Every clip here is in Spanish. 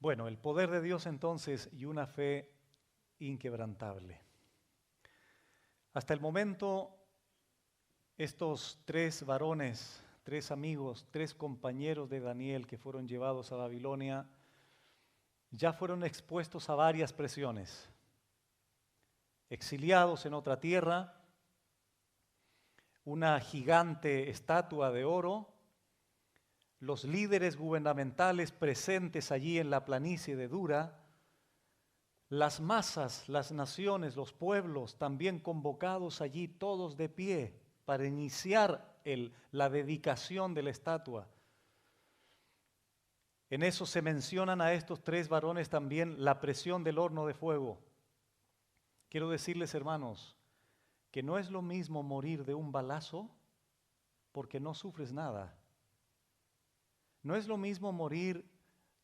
Bueno, el poder de Dios entonces y una fe inquebrantable. Hasta el momento, estos tres varones, tres amigos, tres compañeros de Daniel que fueron llevados a Babilonia, ya fueron expuestos a varias presiones. Exiliados en otra tierra, una gigante estatua de oro, los líderes gubernamentales presentes allí en la planicie de Dura, las masas, las naciones, los pueblos también convocados allí, todos de pie para iniciar la dedicación de la estatua. En eso se mencionan a estos tres varones también la presión del horno de fuego. Quiero decirles, hermanos, que no es lo mismo morir de un balazo porque no sufres nada. No es lo mismo morir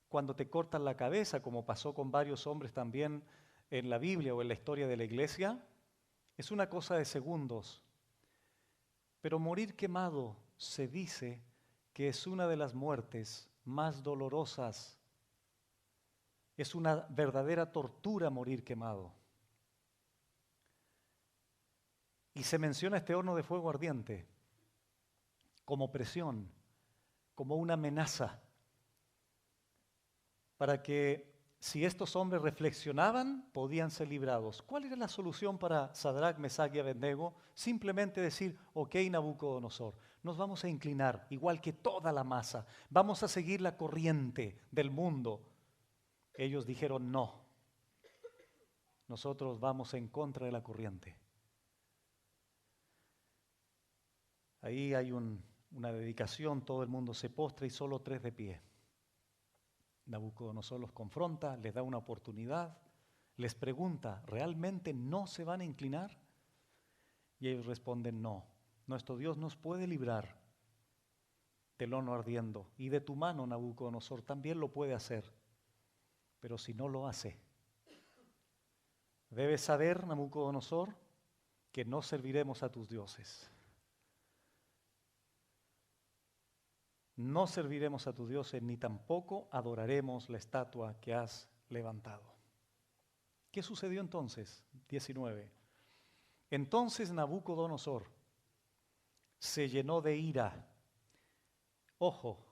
cuando te cortan la cabeza, como pasó con varios hombres también en la Biblia o en la historia de la iglesia. Es una cosa de segundos. Pero morir quemado se dice que es una de las muertes más dolorosas. Es una verdadera tortura morir quemado. Y se menciona este horno de fuego ardiente como presión, como una amenaza, para que si estos hombres reflexionaban, podían ser librados. ¿Cuál era la solución para Sadrach, Mesach y Abednego? Simplemente decir, ok, Nabucodonosor, nos vamos a inclinar, igual que toda la masa, vamos a seguir la corriente del mundo. Ellos dijeron, no, nosotros vamos en contra de la corriente. Ahí hay una dedicación, todo el mundo se postra y solo tres de pie. Nabucodonosor los confronta, les da una oportunidad, les pregunta, ¿realmente no se van a inclinar? Y ellos responden, no, nuestro Dios nos puede librar del horno ardiendo y de tu mano, Nabucodonosor, también lo puede hacer, pero si no lo hace, debes saber, Nabucodonosor, que no serviremos a tus dioses. No serviremos a tus dioses ni tampoco adoraremos la estatua que has levantado. ¿Qué sucedió entonces? 19. Entonces Nabucodonosor se llenó de ira. Ojo,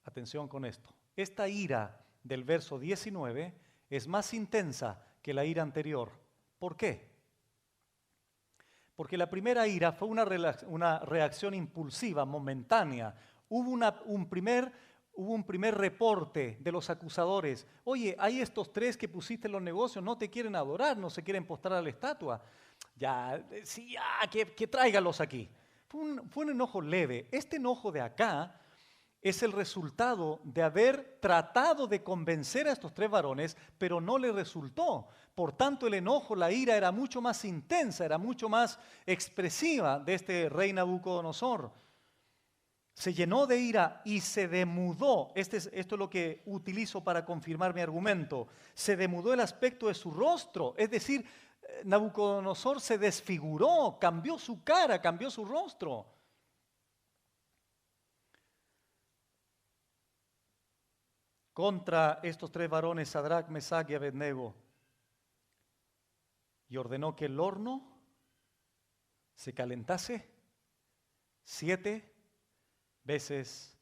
atención con esto. Esta ira del verso 19 es más intensa que la ira anterior. ¿Por qué? Porque la primera ira fue una reacción impulsiva, momentánea. Hubo un primer reporte de los acusadores. Oye, hay estos tres que pusiste en los negocios, no te quieren adorar, no se quieren postrar a la estatua. Ya, sí, ya, que tráigalos aquí. Fue un enojo leve. Este enojo de acá es el resultado de haber tratado de convencer a estos tres varones, pero no le resultó. Por tanto, el enojo, la ira era mucho más intensa, era mucho más expresiva de este rey Nabucodonosor. Se llenó de ira y se demudó. Esto es lo que utilizo para confirmar mi argumento. Se demudó el aspecto de su rostro, es decir, Nabucodonosor se desfiguró, cambió su cara, cambió su rostro. Contra estos tres varones, Sadrach, Mesach y Abednego, y ordenó que el horno se calentase 7 veces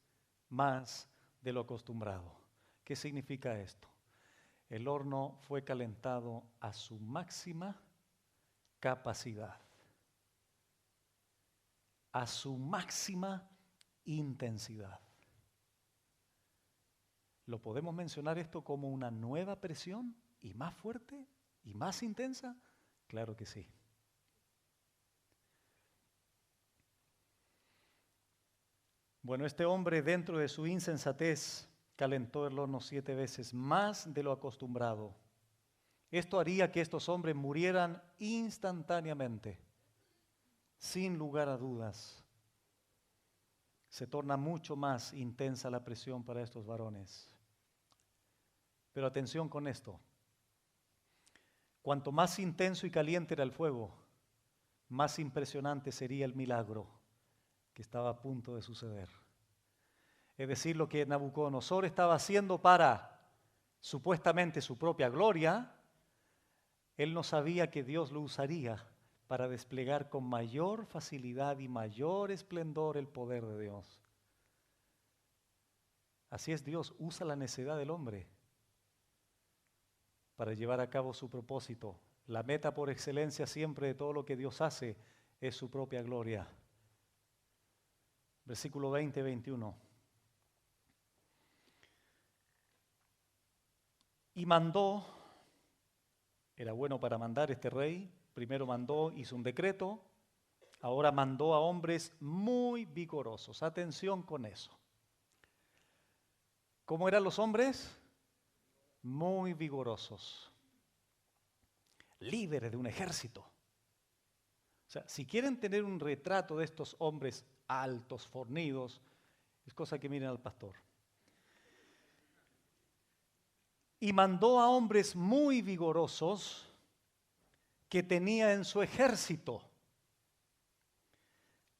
más de lo acostumbrado. ¿Qué significa esto? El horno fue calentado a su máxima capacidad, a su máxima intensidad. ¿Lo podemos mencionar esto como una nueva presión y más fuerte y más intensa? Claro que sí. Bueno, este hombre dentro de su insensatez calentó el horno 7 veces más de lo acostumbrado. Esto haría que estos hombres murieran instantáneamente, sin lugar a dudas. Se torna mucho más intensa la presión para estos varones. Pero atención con esto. Cuanto más intenso y caliente era el fuego, más impresionante sería el milagro que estaba a punto de suceder. Es decir, lo que Nabucodonosor estaba haciendo para supuestamente su propia gloria, él no sabía que Dios lo usaría para desplegar con mayor facilidad y mayor esplendor el poder de Dios. Así es Dios, usa la necedad del hombre para llevar a cabo su propósito. La meta por excelencia siempre de todo lo que Dios hace es su propia gloria. Versículo 20-21. Y mandó, era bueno para mandar este rey, primero mandó, hizo un decreto, ahora mandó a hombres muy vigorosos. Atención con eso. ¿Cómo eran los hombres? Muy vigorosos. Líderes de un ejército. O sea, si quieren tener un retrato de estos hombres altos, fornidos, es cosa que miren al pastor. Y mandó a hombres muy vigorosos que tenía en su ejército,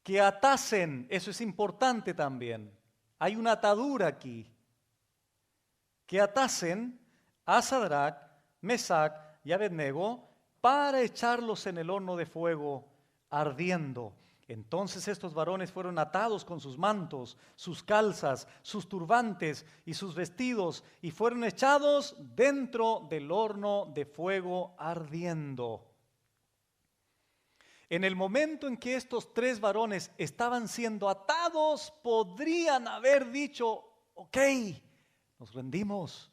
que atasen, eso es importante también, hay una atadura aquí, que atasen a Sadrach, Mesac y Abednego para echarlos en el horno de fuego ardiendo. Entonces estos varones fueron atados con sus mantos, sus calzas, sus turbantes y sus vestidos y fueron echados dentro del horno de fuego ardiendo. En el momento en que estos tres varones estaban siendo atados, podrían haber dicho, ok, nos rendimos,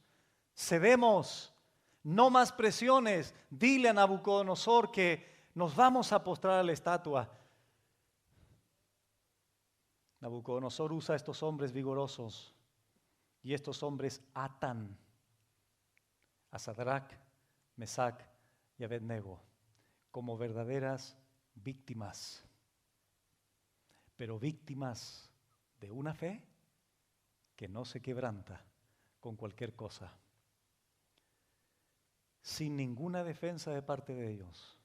cedemos, no más presiones, dile a Nabucodonosor que nos vamos a postrar a la estatua. Nabucodonosor usa a estos hombres vigorosos y estos hombres atan a Sadrach, Mesac y Abednego como verdaderas víctimas, pero víctimas de una fe que no se quebranta con cualquier cosa, sin ninguna defensa de parte de ellos.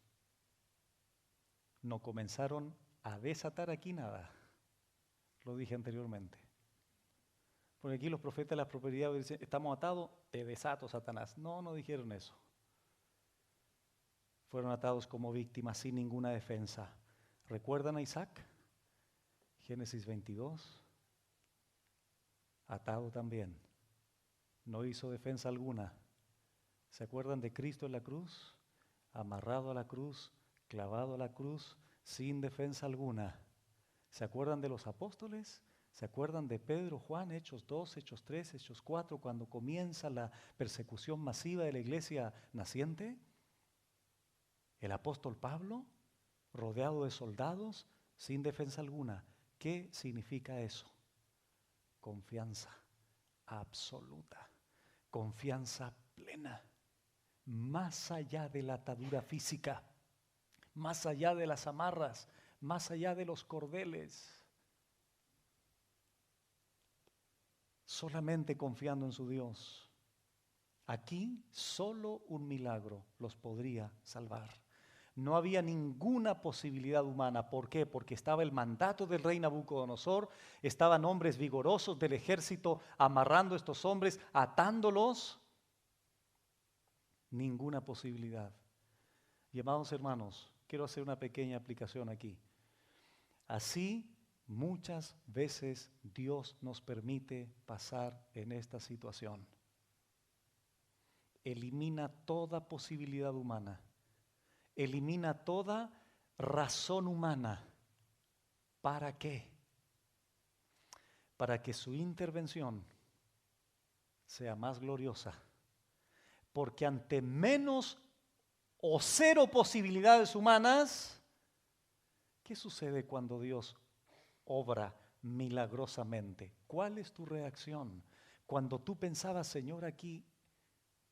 No comenzaron a desatar aquí nada. Lo dije anteriormente. Porque aquí los profetas de la prosperidad dicen, estamos atados, te desato, Satanás. No, no dijeron eso. Fueron atados como víctimas sin ninguna defensa. ¿Recuerdan a Isaac? Génesis 22. Atado también. No hizo defensa alguna. ¿Se acuerdan de Cristo en la cruz? Amarrado a la cruz, clavado a la cruz, sin defensa alguna. ¿Se acuerdan de los apóstoles? ¿Se acuerdan de Pedro, Juan, Hechos 2, Hechos 3, Hechos 4, cuando comienza la persecución masiva de la iglesia naciente? El apóstol Pablo, rodeado de soldados, sin defensa alguna. ¿Qué significa eso? Confianza absoluta, confianza plena, más allá de la atadura física, más allá de las amarras, más allá de los cordeles, solamente confiando en su Dios. Aquí solo un milagro los podría salvar. No había ninguna posibilidad humana. ¿Por qué? Porque estaba el mandato del rey Nabucodonosor, estaban hombres vigorosos del ejército amarrando a estos hombres, atándolos. Ninguna posibilidad. Y amados hermanos, quiero hacer una pequeña aplicación aquí. Así muchas veces Dios nos permite pasar en esta situación. Elimina toda posibilidad humana. Elimina toda razón humana. ¿Para qué? Para que su intervención sea más gloriosa. Porque ante menos o cero posibilidades humanas, ¿qué sucede cuando Dios obra milagrosamente? ¿Cuál es tu reacción? Cuando tú pensabas, Señor, aquí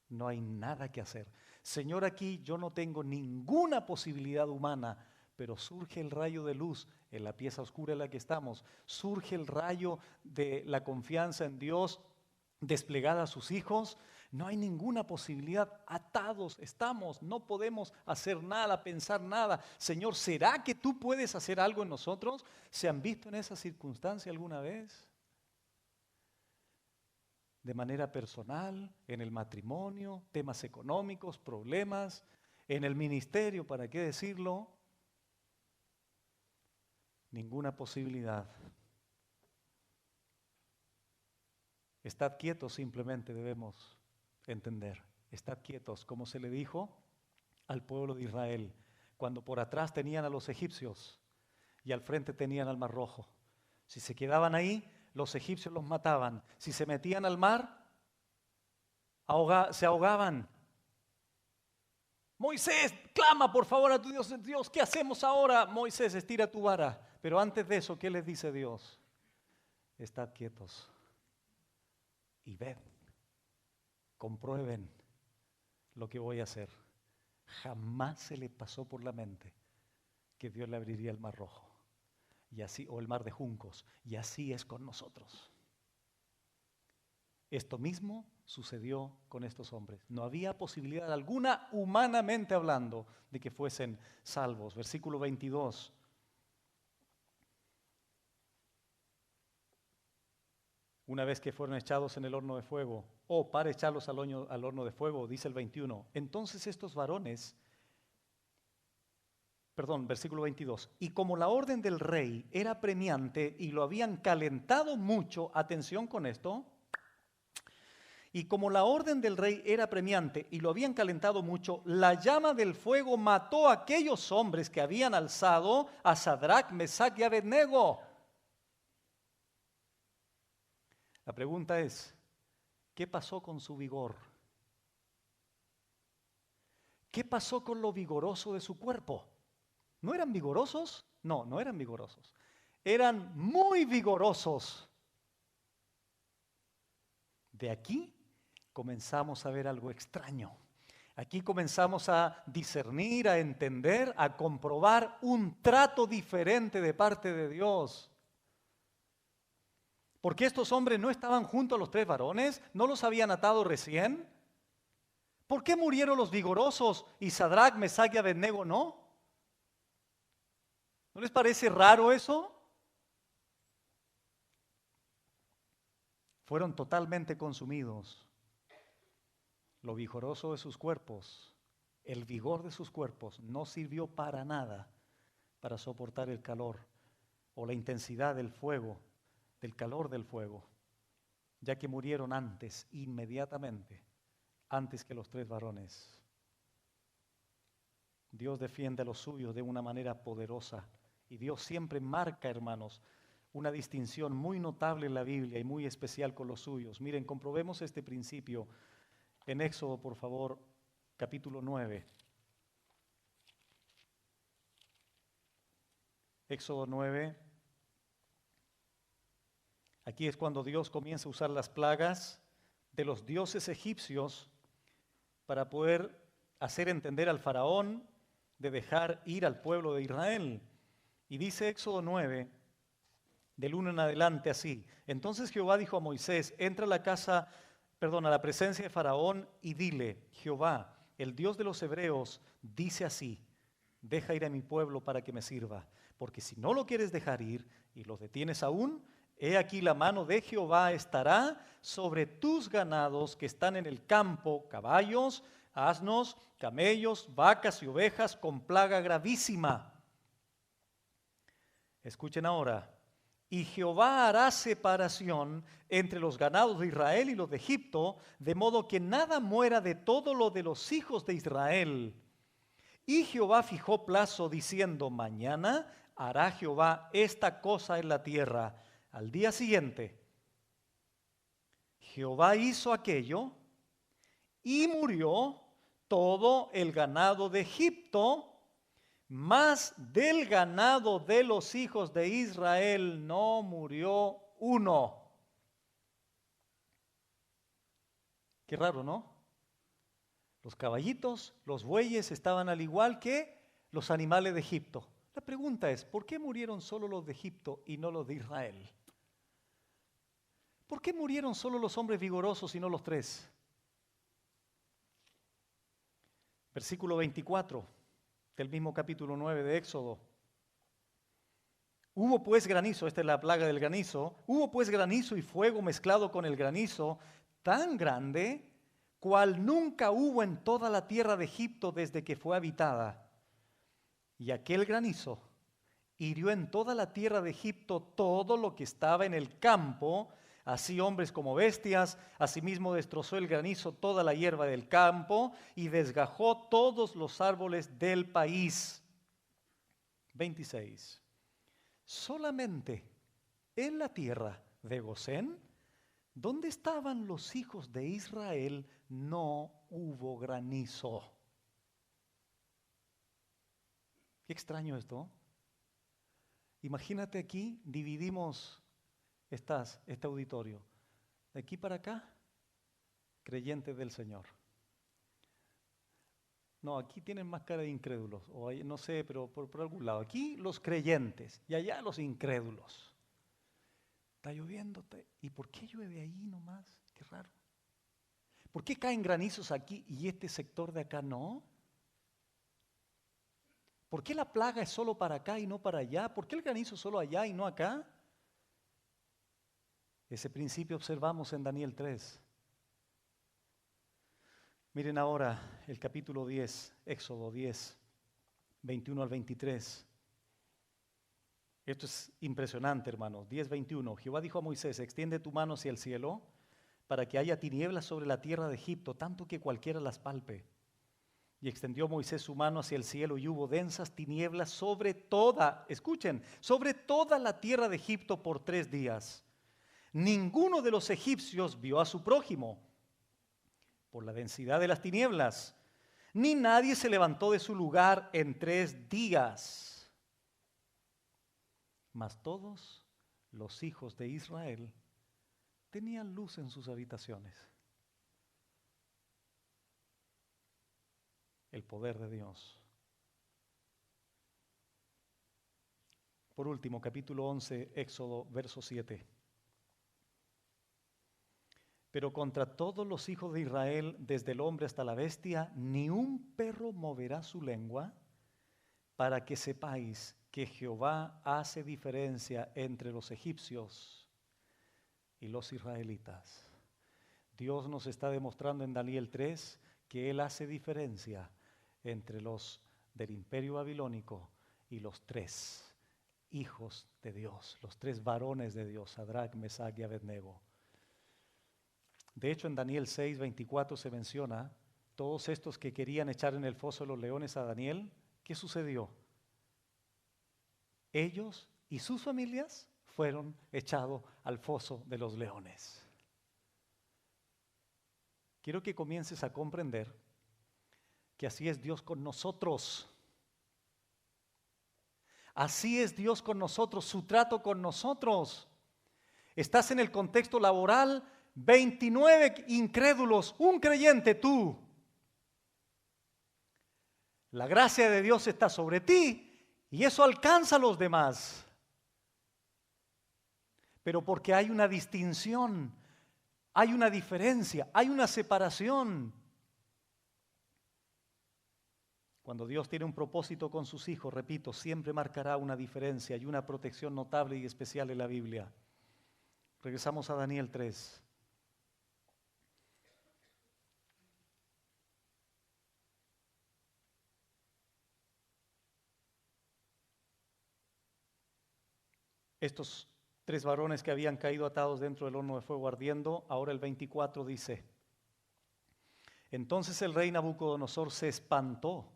no hay nada que hacer. Señor, aquí yo no tengo ninguna posibilidad humana, pero surge el rayo de luz en la pieza oscura en la que estamos. Surge el rayo de la confianza en Dios desplegada a sus hijos. No hay ninguna posibilidad, atados estamos, no podemos hacer nada, pensar nada. Señor, ¿será que tú puedes hacer algo en nosotros? ¿Se han visto en esa circunstancia alguna vez? de manera personal, en el matrimonio, temas económicos, problemas, en el ministerio, ¿para qué decirlo? Ninguna posibilidad. Estad quietos, simplemente debemos entender. Estad quietos, como se le dijo al pueblo de Israel, cuando por atrás tenían a los egipcios y al frente tenían al Mar Rojo. Si se quedaban ahí, los egipcios los mataban. Si se metían al mar, se ahogaban. Moisés, clama por favor a tu Dios. Dios, ¿qué hacemos ahora? Moisés, estira tu vara. Pero antes de eso, ¿qué les dice Dios? Estad quietos y ved, comprueben lo que voy a hacer. Jamás se le pasó por la mente que Dios le abriría el Mar Rojo, y así, o el Mar de Juncos, y así es con nosotros. Esto mismo sucedió con estos hombres. No había posibilidad alguna, humanamente hablando, de que fuesen salvos. Versículo 22. Una vez que fueron echados en el horno de fuego, o para echarlos al horno de fuego, dice el 21, entonces estos varones, versículo 22, y como la orden del rey era premiante y lo habían calentado mucho, atención con esto, y como la orden del rey era premiante y lo habían calentado mucho, la llama del fuego mató a aquellos hombres que habían alzado a Sadrach, Mesach y Abednego. La pregunta es, ¿qué pasó con su vigor? ¿Qué pasó con lo vigoroso de su cuerpo? ¿No eran vigorosos? No, no eran vigorosos. Eran muy vigorosos. De aquí comenzamos a ver algo extraño. Aquí comenzamos a discernir, a entender, a comprobar un trato diferente de parte de Dios. Porque estos hombres no estaban junto a los tres varones, no los habían atado recién. ¿Por qué murieron los vigorosos y Sadrach, Mesach y Abednego no? ¿No les parece raro eso? Fueron totalmente consumidos. Lo vigoroso de sus cuerpos, el vigor de sus cuerpos no sirvió para nada para soportar el calor o la intensidad del fuego, del calor del fuego, ya que murieron antes, inmediatamente, antes que los tres varones. Dios defiende a los suyos de una manera poderosa y Dios siempre marca, hermanos, una distinción muy notable en la Biblia y muy especial con los suyos. Miren, comprobemos este principio en Éxodo, por favor, capítulo 9. Éxodo 9. Aquí es cuando Dios comienza a usar las plagas de los dioses egipcios para poder hacer entender al faraón de dejar ir al pueblo de Israel. Y dice Éxodo 9, del 1 en adelante así. Entonces Jehová dijo a Moisés, entra a la presencia de Faraón y dile, Jehová, el Dios de los hebreos, dice así, deja ir a mi pueblo para que me sirva, porque si no lo quieres dejar ir y lo detienes aún, he aquí la mano de Jehová estará sobre tus ganados que están en el campo, caballos, asnos, camellos, vacas y ovejas, con plaga gravísima. Escuchen ahora. Y Jehová hará separación entre los ganados de Israel y los de Egipto, de modo que nada muera de todo lo de los hijos de Israel. Y Jehová fijó plazo diciendo, mañana hará Jehová esta cosa en la tierra. Al día siguiente, Jehová hizo aquello y murió todo el ganado de Egipto, mas del ganado de los hijos de Israel no murió uno. Qué raro, ¿no? Los caballitos, los bueyes estaban al igual que los animales de Egipto. La pregunta es, ¿por qué murieron solo los de Egipto y no los de Israel? ¿Por qué murieron solo los hombres vigorosos y no los tres? Versículo 24 del mismo capítulo 9 de Éxodo. Hubo pues granizo, esta es la plaga del granizo, hubo pues granizo y fuego mezclado con el granizo, tan grande, cual nunca hubo en toda la tierra de Egipto desde que fue habitada. Y aquel granizo hirió en toda la tierra de Egipto todo lo que estaba en el campo, así hombres como bestias. Asimismo destrozó el granizo toda la hierba del campo y desgajó todos los árboles del país. 26. Solamente en la tierra de Gosén, donde estaban los hijos de Israel, no hubo granizo. Qué extraño esto. Imagínate aquí, dividimos este auditorio. De aquí para acá, creyentes del Señor. No, aquí tienen más cara de incrédulos, o ahí, no sé, pero por algún lado. Aquí los creyentes y allá los incrédulos. Está lloviendo, ¿y por qué llueve ahí nomás? Qué raro. ¿Por qué caen granizos aquí y este sector de acá no? ¿Por qué la plaga es solo para acá y no para allá? ¿Por qué el granizo es solo allá y no acá? Ese principio observamos en Daniel 3. Miren ahora el capítulo 10, Éxodo 10, 21 al 23. Esto es impresionante, hermanos. 10, 21. Jehová dijo a Moisés: extiende tu mano hacia el cielo para que haya tinieblas sobre la tierra de Egipto, tanto que cualquiera las palpe. Y extendió Moisés su mano hacia el cielo y hubo densas tinieblas sobre toda, escuchen, sobre toda la tierra de Egipto por 3 días. Ninguno de los egipcios vio a su prójimo por la densidad de las tinieblas, ni nadie se levantó de su lugar en 3 días. Mas todos los hijos de Israel tenían luz en sus habitaciones. El poder de Dios. Por último, capítulo 11, Éxodo, verso 7. Pero contra todos los hijos de Israel, desde el hombre hasta la bestia, ni un perro moverá su lengua, para que sepáis que Jehová hace diferencia entre los egipcios y los israelitas. Dios nos está demostrando en Daniel 3 que Él hace diferencia entre los del imperio babilónico y los 3 hijos de Dios, los 3 varones de Dios, Sadrach, Mesach y Abednego. De hecho, en Daniel 6, 24 se menciona, todos estos que querían echar en el foso de los leones a Daniel, ¿qué sucedió? Ellos y sus familias fueron echados al foso de los leones. Quiero que comiences a comprender que así es Dios con nosotros. Así es Dios con nosotros, su trato con nosotros. Estás en el contexto laboral, 29 incrédulos, un creyente tú. La gracia de Dios está sobre ti y eso alcanza a los demás. Pero porque hay una distinción, hay una diferencia, hay una separación. Cuando Dios tiene un propósito con sus hijos, repito, siempre marcará una diferencia y una protección notable y especial en la Biblia. Regresamos a Daniel 3. Estos 3 varones que habían caído atados dentro del horno de fuego ardiendo, ahora el 24 dice: entonces el rey Nabucodonosor se espantó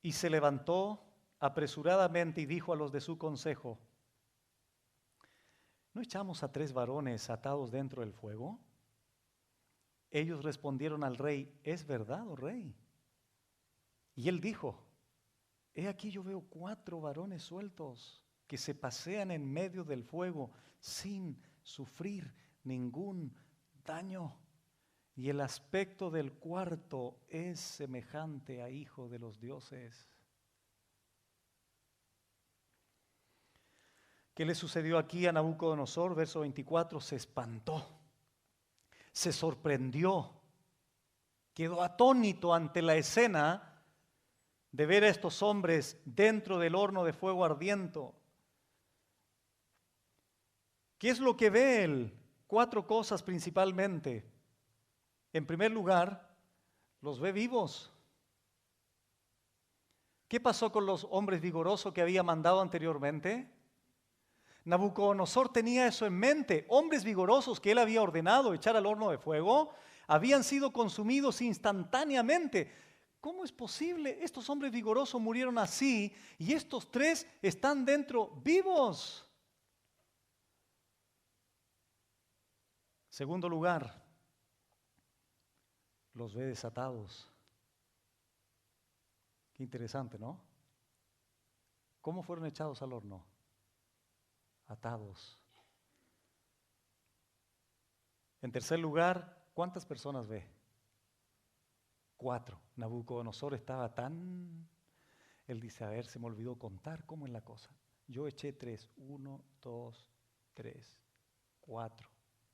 y se levantó apresuradamente y dijo a los de su consejo: ¿no echamos a 3 varones atados dentro del fuego? Ellos respondieron al rey: es verdad, oh rey. Y él dijo: he aquí yo veo 4 varones sueltos que se pasean en medio del fuego sin sufrir ningún daño. Y el aspecto del cuarto es semejante a hijo de los dioses. ¿Qué le sucedió aquí a Nabucodonosor? Verso 24, se espantó, se sorprendió, quedó atónito ante la escena de ver a estos hombres dentro del horno de fuego ardiente. ¿Qué es lo que ve él? 4 cosas principalmente. En primer lugar, los ve vivos. ¿Qué pasó con los hombres vigorosos que había mandado anteriormente? Nabucodonosor tenía eso en mente. Hombres vigorosos que él había ordenado echar al horno de fuego habían sido consumidos instantáneamente. ¿Cómo es posible? Estos hombres vigorosos murieron así y estos 3 están dentro vivos. Segundo lugar, los ve desatados. Qué interesante, ¿no? ¿Cómo fueron echados al horno? Atados. En tercer lugar, ¿cuántas personas ve? 4. Nabucodonosor estaba tan... Él dice, a ver, se me olvidó contar cómo es la cosa. Yo eché 3. 1, 2, 3, 4.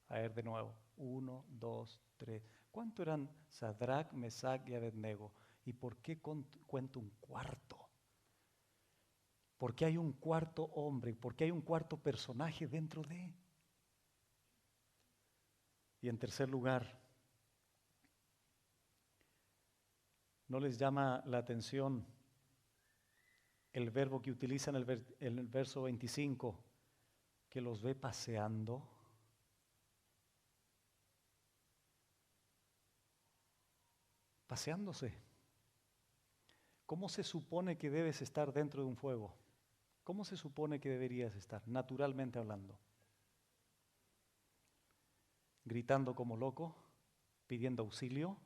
A ver de nuevo. 1, 2, 3. ¿Cuánto eran Sadrach, Mesach y Abednego? ¿Y por qué cuento un cuarto? ¿Por qué hay un cuarto hombre? ¿Por qué hay un cuarto personaje dentro de? Y en tercer lugar, ¿no les llama la atención el verbo que utiliza en el verso 25, que los ve paseando? Paseándose. ¿Cómo se supone que debes estar dentro de un fuego? ¿Cómo se supone que deberías estar, naturalmente hablando? Gritando como loco, pidiendo auxilio,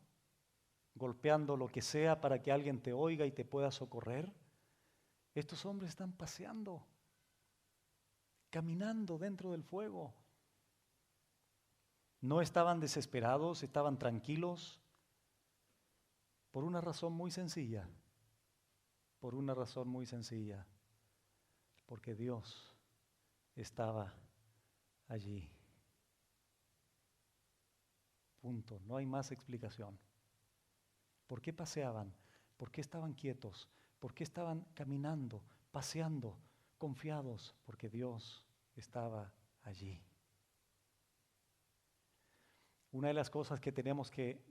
golpeando lo que sea para que alguien te oiga y te pueda socorrer. Estos hombres están paseando, caminando dentro del fuego. No estaban desesperados, estaban tranquilos, por una razón muy sencilla. Por una razón muy sencilla. Porque Dios estaba allí. Punto. No hay más explicación. ¿Por qué paseaban? ¿Por qué estaban quietos? ¿Por qué estaban caminando, paseando, confiados? Porque Dios estaba allí. Una de las cosas que tenemos que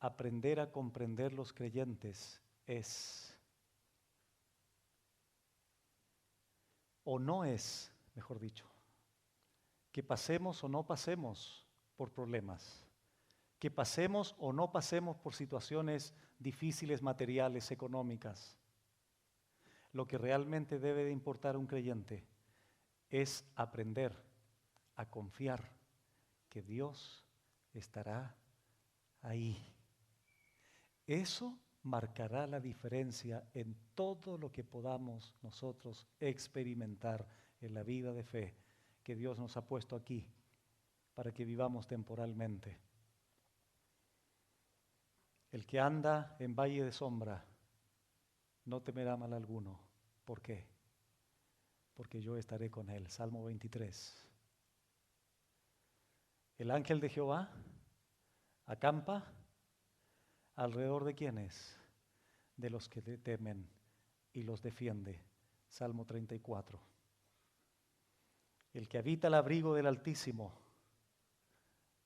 aprender a comprender los creyentes es, o no es, mejor dicho, que pasemos o no pasemos por problemas, que pasemos o no pasemos por situaciones difíciles, materiales, económicas. Lo que realmente debe de importar a un creyente es aprender a confiar que Dios estará ahí. Eso marcará la diferencia en todo lo que podamos nosotros experimentar en la vida de fe que Dios nos ha puesto aquí para que vivamos temporalmente. El que anda en valle de sombra no temerá mal alguno. ¿Por qué? Porque yo estaré con él. Salmo 23. El ángel de Jehová acampa alrededor de quienes, de los que le temen y los defiende. Salmo 34. El que habita el abrigo del Altísimo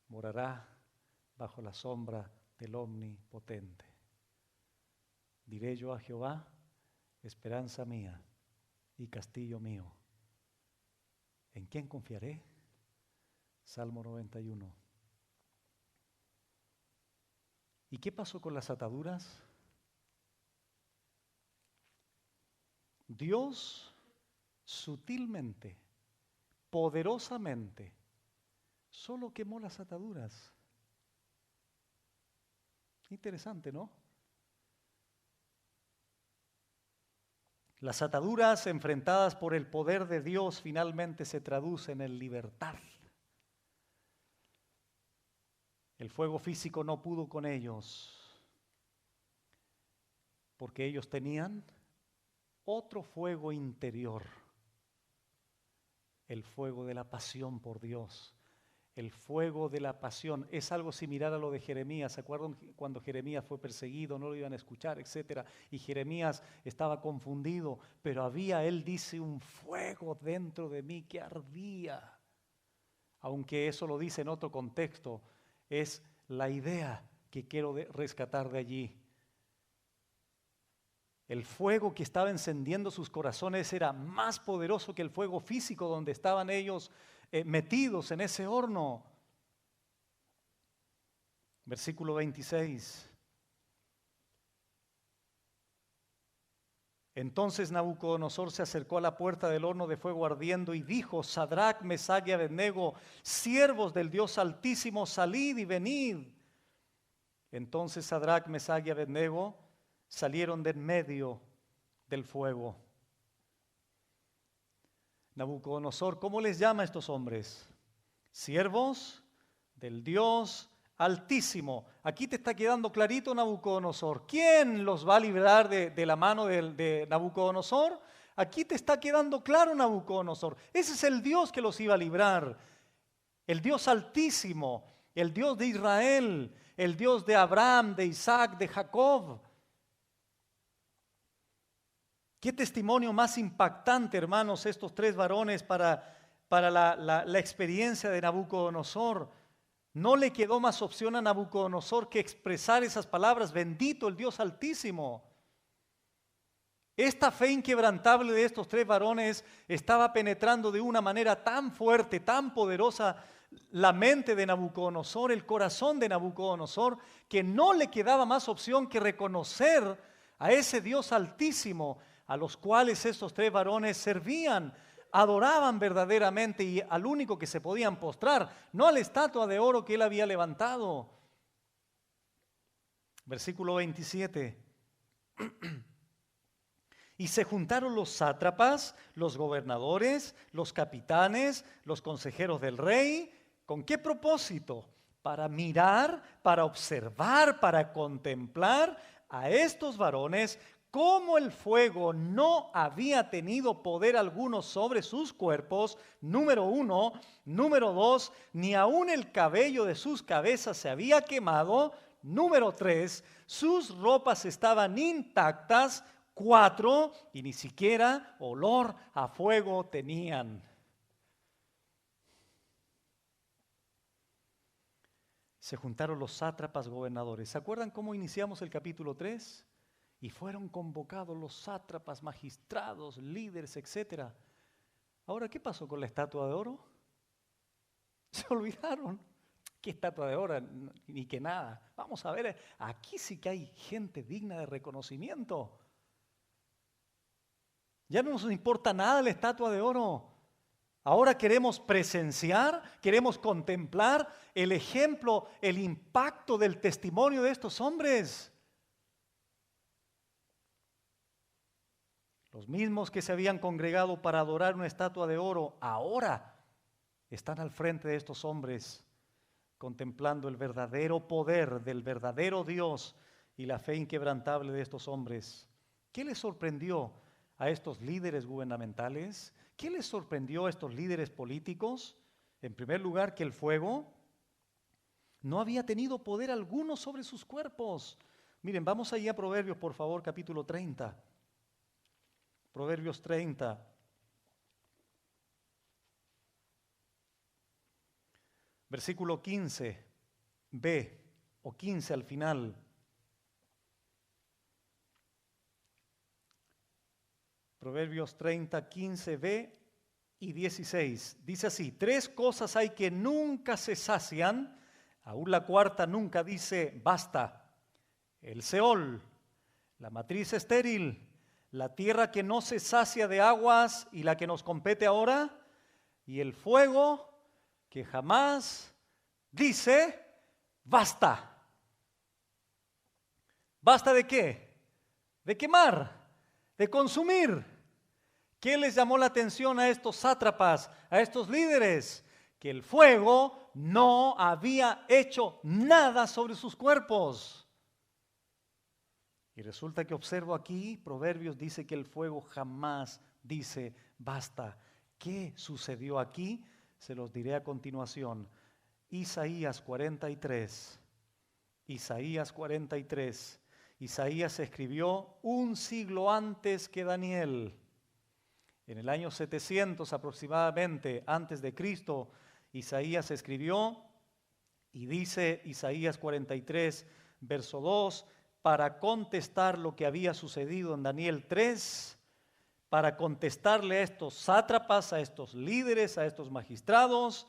morará bajo la sombra del Omnipotente. Diré yo a Jehová, esperanza mía y castillo mío. ¿En quién confiaré? Salmo 91. ¿Y qué pasó con las ataduras? Dios sutilmente, poderosamente, solo quemó las ataduras. Interesante, ¿no? Las ataduras enfrentadas por el poder de Dios finalmente se traducen en libertad. El fuego físico no pudo con ellos, porque ellos tenían otro fuego interior, el fuego de la pasión por Dios. El fuego de la pasión es algo similar a lo de Jeremías. ¿Se acuerdan cuando Jeremías fue perseguido, no lo iban a escuchar, etcétera? Y Jeremías estaba confundido, pero había, él dice, un fuego dentro de mí que ardía. aunque eso lo dice en otro contexto, es la idea que quiero rescatar de allí. El fuego que estaba encendiendo sus corazones era más poderoso que el fuego físico donde estaban ellos metidos en ese horno. Versículo 26. Entonces Nabucodonosor se acercó a la puerta del horno de fuego ardiendo y dijo: Sadrach, Mesach y Abednego, siervos del Dios Altísimo, salid y venid. Entonces Sadrach, Mesach y Abednego salieron de en medio del fuego. Nabucodonosor, ¿cómo les llama a estos hombres? Siervos del Dios Altísimo. Aquí te está quedando clarito, Nabucodonosor. ¿Quién los va a librar de la mano de Nabucodonosor? Aquí te está quedando claro, Nabucodonosor. Ese es el Dios que los iba a librar. El Dios Altísimo, el Dios de Israel, el Dios de Abraham, de Isaac, de Jacob. Qué testimonio más impactante, hermanos, estos tres varones para la experiencia de Nabucodonosor. No le quedó más opción a Nabucodonosor que expresar esas palabras: bendito el Dios Altísimo. Esta fe inquebrantable de estos tres varones estaba penetrando de una manera tan fuerte, tan poderosa la mente de Nabucodonosor, el corazón de Nabucodonosor, que no le quedaba más opción que reconocer a ese Dios Altísimo a los cuales estos tres varones servían, adoraban verdaderamente, y al único que se podían postrar, no a la estatua de oro que él había levantado. Versículo 27. Y se juntaron los sátrapas, los gobernadores, los capitanes, los consejeros del rey. ¿Con qué propósito? Para mirar, para observar, para contemplar a estos varones, como el fuego no había tenido poder alguno sobre sus cuerpos, número 1, número 2, ni aun el cabello de sus cabezas se había quemado, número 3, sus ropas estaban intactas, 4, y ni siquiera olor a fuego tenían. Se juntaron los sátrapas gobernadores. ¿Se acuerdan cómo iniciamos el capítulo 3? Y fueron convocados los sátrapas, magistrados, líderes, etc. Ahora, ¿qué pasó con la estatua de oro? Se olvidaron. ¿Qué estatua de oro? Ni que nada. Vamos a ver, aquí sí que hay gente digna de reconocimiento. Ya no nos importa nada la estatua de oro. Ahora queremos presenciar, queremos contemplar el ejemplo, el impacto del testimonio de estos hombres. Los mismos que se habían congregado para adorar una estatua de oro, ahora están al frente de estos hombres, contemplando el verdadero poder del verdadero Dios y la fe inquebrantable de estos hombres. ¿Qué les sorprendió a estos líderes gubernamentales? ¿Qué les sorprendió a estos líderes políticos? En primer lugar, que el fuego no había tenido poder alguno sobre sus cuerpos. Miren, vamos allí a Proverbios, por favor, capítulo 30. Proverbios 30. Versículo 15b o 15 al final. Proverbios 30, 15b y 16. Dice así: 3 cosas hay que nunca se sacian, aún la cuarta nunca dice basta. El Seol, la matriz estéril, la tierra que no se sacia de aguas y la que nos compete ahora, y el fuego que jamás dice basta. ¿Basta de qué? De quemar, de consumir. ¿Qué les llamó la atención a estos sátrapas, a estos líderes? Que el fuego no había hecho nada sobre sus cuerpos. Y resulta que observo aquí, Proverbios dice que el fuego jamás dice basta. ¿Qué sucedió aquí? Se los diré a continuación. Isaías 43. Isaías 43. Isaías escribió un siglo antes que Daniel. En el año 700 aproximadamente antes de Cristo, Isaías escribió y dice Isaías 43, verso 2, para contestar lo que había sucedido en Daniel 3, para contestarle a estos sátrapas, a estos líderes, a estos magistrados.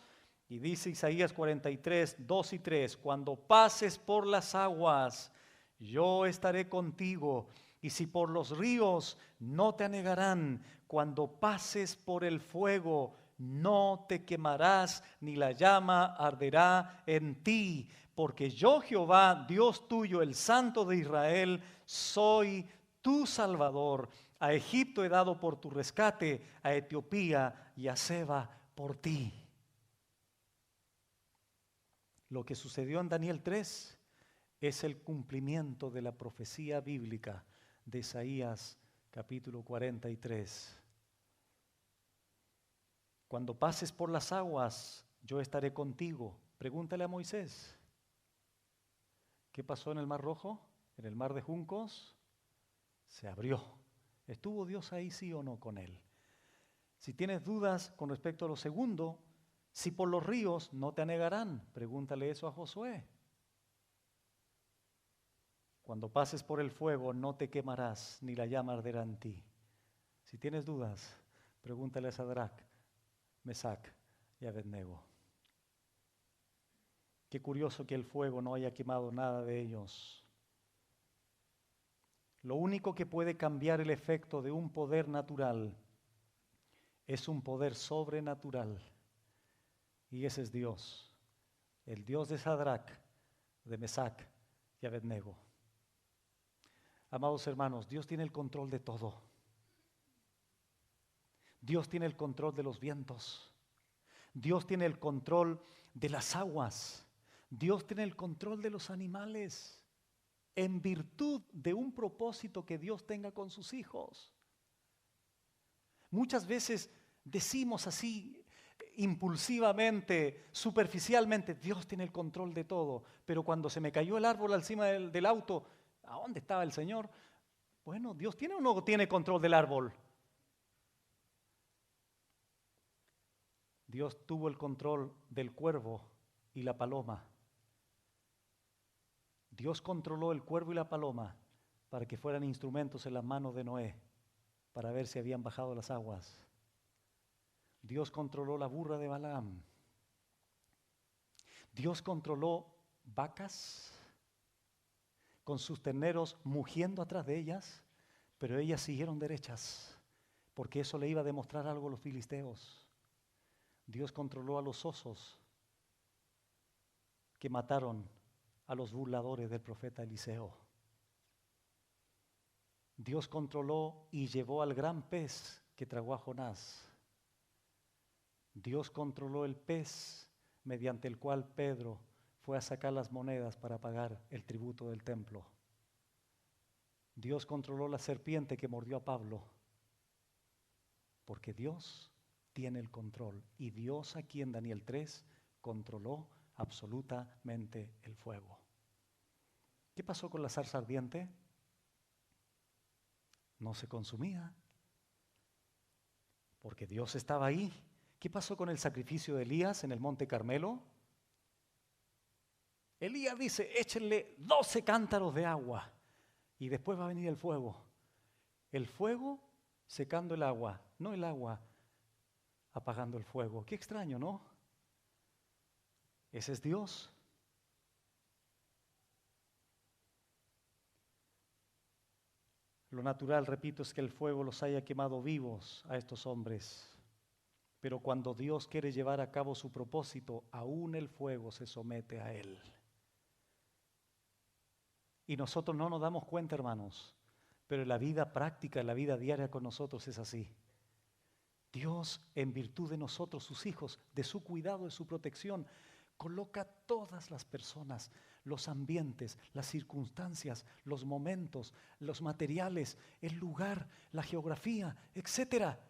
Y dice Isaías 43, 2 y 3, cuando pases por las aguas, yo estaré contigo, y si por los ríos, no te anegarán. Cuando pases por el fuego, no te quemarás, ni la llama arderá en ti. Porque yo, Jehová, Dios tuyo, el Santo de Israel, soy tu Salvador. A Egipto he dado por tu rescate, a Etiopía y a Seba por ti. Lo que sucedió en Daniel 3 es el cumplimiento de la profecía bíblica de Isaías capítulo 43. Cuando pases por las aguas, yo estaré contigo. Pregúntale a Moisés. ¿Qué pasó en el Mar Rojo? En el Mar de Juncos se abrió. ¿Estuvo Dios ahí, sí o no, con él? Si tienes dudas con respecto a lo segundo, si por los ríos no te anegarán, pregúntale eso a Josué. Cuando pases por el fuego no te quemarás, ni la llama arderá en ti. Si tienes dudas, pregúntale a Sadrac, Mesac y Abednego. Qué curioso que el fuego no haya quemado nada de ellos. Lo único que puede cambiar el efecto de un poder natural es un poder sobrenatural. Y ese es Dios, el Dios de Sadrac, de Mesac y Abednego. Amados hermanos, Dios tiene el control de todo. Dios tiene el control de los vientos. Dios tiene el control de las aguas. Dios tiene el control de los animales, en virtud de un propósito que Dios tenga con sus hijos. Muchas veces decimos así impulsivamente, superficialmente, Dios tiene el control de todo, pero cuando se me cayó el árbol encima del auto, ¿a dónde estaba el Señor? Bueno, ¿Dios tiene o no tiene control del árbol? Dios tuvo el control del cuervo y la paloma. Dios controló el cuervo y la paloma para que fueran instrumentos en las manos de Noé, para ver si habían bajado las aguas. Dios controló la burra de Balaam. Dios controló vacas con sus terneros mugiendo atrás de ellas, pero ellas siguieron derechas, porque eso le iba a demostrar algo a los filisteos. Dios controló a los osos que mataron a los burladores del profeta Eliseo. Dios controló y llevó al gran pez que tragó a Jonás. Dios controló el pez mediante el cual Pedro fue a sacar las monedas para pagar el tributo del templo. Dios controló la serpiente que mordió a Pablo, porque Dios tiene el control. Y Dios, aquí en Daniel 3, controló absolutamente el fuego. ¿Qué pasó con la zarza ardiente? No se consumía, porque Dios estaba ahí. ¿Qué pasó con el sacrificio de Elías en el Monte Carmelo? Elías dice, échenle 12 cántaros de agua y después va a venir el fuego. El fuego secando el agua, no el agua apagando el fuego. Qué extraño, ¿no? Ese es Dios. Lo natural, repito, es que el fuego los haya quemado vivos a estos hombres. Pero cuando Dios quiere llevar a cabo su propósito, aún el fuego se somete a Él. Y nosotros no nos damos cuenta, hermanos, pero en la vida práctica, en la vida diaria con nosotros es así. Dios, en virtud de nosotros, sus hijos, de su cuidado, de su protección, coloca todas las personas, los ambientes, las circunstancias, los momentos, los materiales, el lugar, la geografía, etcétera.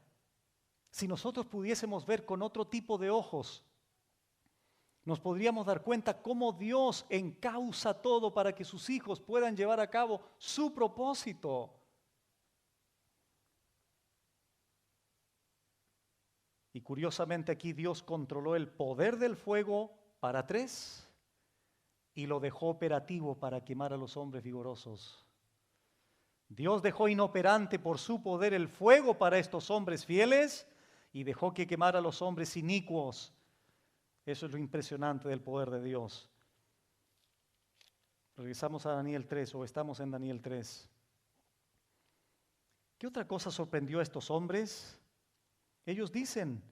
Si nosotros pudiésemos ver con otro tipo de ojos, nos podríamos dar cuenta cómo Dios encausa todo para que sus hijos puedan llevar a cabo su propósito. Y Y curiosamente aquí Dios controló el poder del fuego para 3 y lo dejó operativo para quemar a los hombres vigorosos. Dios dejó inoperante por su poder el fuego para estos hombres fieles y dejó que quemara a los hombres inicuos. Eso es lo impresionante del poder de Dios. Regresamos a Daniel 3, o estamos en Daniel 3. ¿Qué otra cosa sorprendió a estos hombres? Ellos dicen,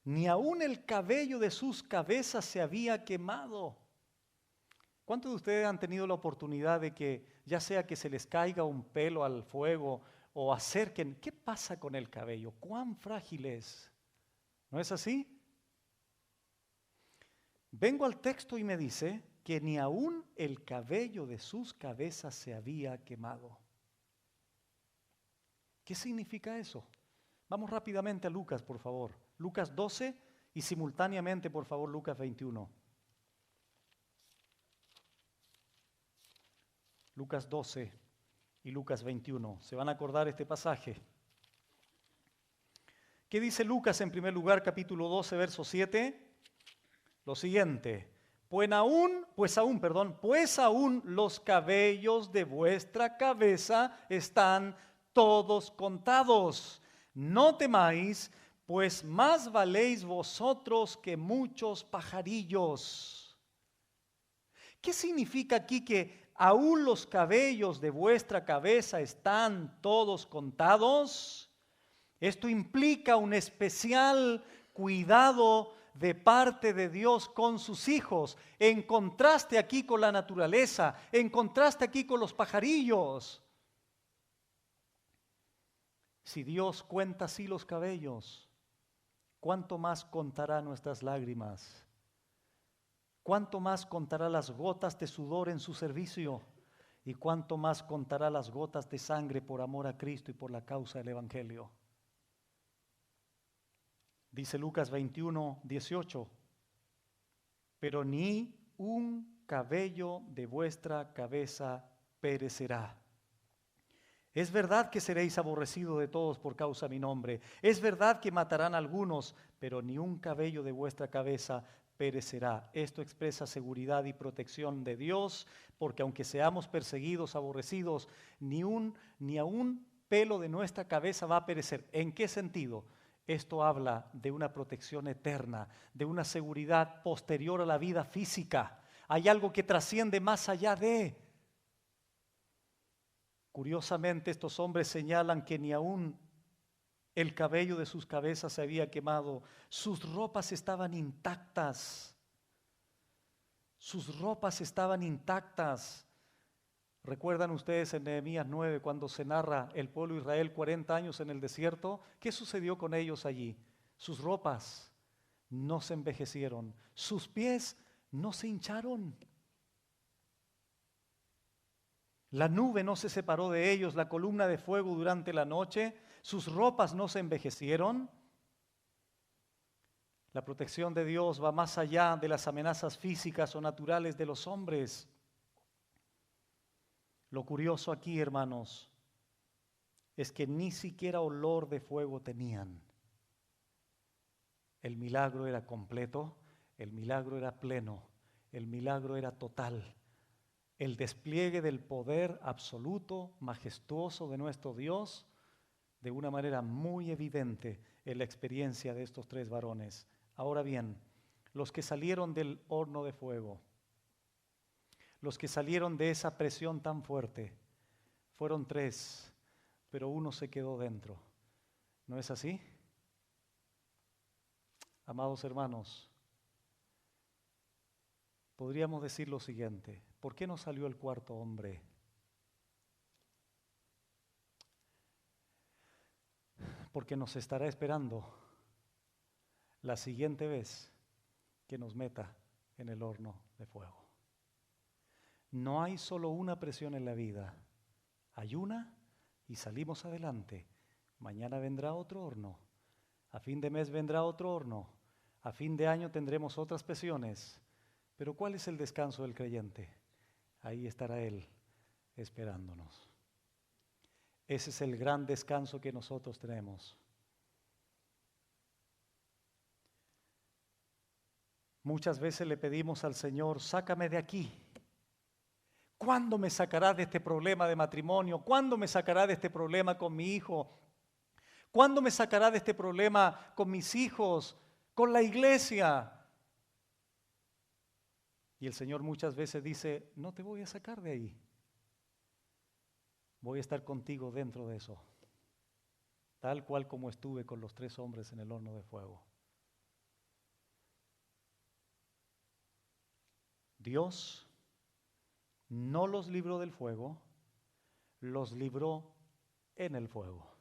ni aún el cabello de sus cabezas se había quemado. ¿Cuántos de ustedes han tenido la oportunidad de que, ya sea que se les caiga un pelo al fuego o acerquen, qué pasa con el cabello? ¿Cuán frágil es? ¿No es así? Vengo al texto y me dice que ni aún el cabello de sus cabezas se había quemado. ¿Qué significa eso? Vamos rápidamente a Lucas, por favor. Lucas 12 y simultáneamente, por favor, Lucas 21. Lucas 12 y Lucas 21. ¿Se van a acordar este pasaje? ¿Qué dice Lucas en primer lugar, capítulo 12, verso 7? Lo siguiente, pues aún los cabellos de vuestra cabeza están todos contados. No temáis, pues más valéis vosotros que muchos pajarillos. ¿Qué significa aquí que aún los cabellos de vuestra cabeza están todos contados? Esto implica un especial cuidado de parte de Dios con sus hijos, en contraste aquí con la naturaleza, en contraste aquí con los pajarillos. Si Dios cuenta así los cabellos, ¿cuánto más contará nuestras lágrimas? ¿Cuánto más contará las gotas de sudor en su servicio? ¿Y cuánto más contará las gotas de sangre por amor a Cristo y por la causa del Evangelio? Dice Lucas 21, 18, pero ni un cabello de vuestra cabeza perecerá. Es verdad que seréis aborrecidos de todos por causa de mi nombre. Es verdad que matarán a algunos, pero ni un cabello de vuestra cabeza perecerá. Esto expresa seguridad y protección de Dios, porque aunque seamos perseguidos, aborrecidos, ni a un pelo de nuestra cabeza va a perecer. ¿En qué sentido? Esto habla de una protección eterna, de una seguridad posterior a la vida física. Hay algo que trasciende más allá de. Curiosamente, estos hombres señalan que ni aún el cabello de sus cabezas se había quemado. Sus ropas estaban intactas. Sus ropas estaban intactas. ¿Recuerdan ustedes en Nehemías 9 cuando se narra el pueblo de Israel 40 años en el desierto? ¿Qué sucedió con ellos allí? Sus ropas no se envejecieron, sus pies no se hincharon. La nube no se separó de ellos, la columna de fuego durante la noche, sus ropas no se envejecieron. La protección de Dios va más allá de las amenazas físicas o naturales de los hombres. Lo curioso aquí, hermanos, es que ni siquiera olor de fuego tenían. El milagro era completo, el milagro era pleno, el milagro era total. El despliegue del poder absoluto, majestuoso de nuestro Dios, de una manera muy evidente en la experiencia de estos 3 varones. Ahora bien, los que salieron del horno de fuego, los que salieron de esa presión tan fuerte, fueron 3, pero uno se quedó dentro. ¿No es así? Amados hermanos, podríamos decir lo siguiente: ¿por qué no salió el 4.º hombre? Porque nos estará esperando la siguiente vez que nos meta en el horno de fuego. No hay solo una presión en la vida, hay una y salimos adelante. Mañana vendrá otro horno, a fin de mes vendrá otro horno, a fin de año tendremos otras presiones. Pero ¿cuál es el descanso del creyente? Ahí estará Él esperándonos. Ese es el gran descanso que nosotros tenemos. Muchas veces le pedimos al Señor, sácame de aquí. ¿Cuándo me sacará de este problema de matrimonio? ¿Cuándo me sacará de este problema con mi hijo? ¿Cuándo me sacará de este problema con mis hijos, con la iglesia? Y el Señor muchas veces dice, no te voy a sacar de ahí. Voy a estar contigo dentro de eso, tal cual como estuve con los 3 hombres en el horno de fuego. Dios no los libró del fuego, los libró en el fuego.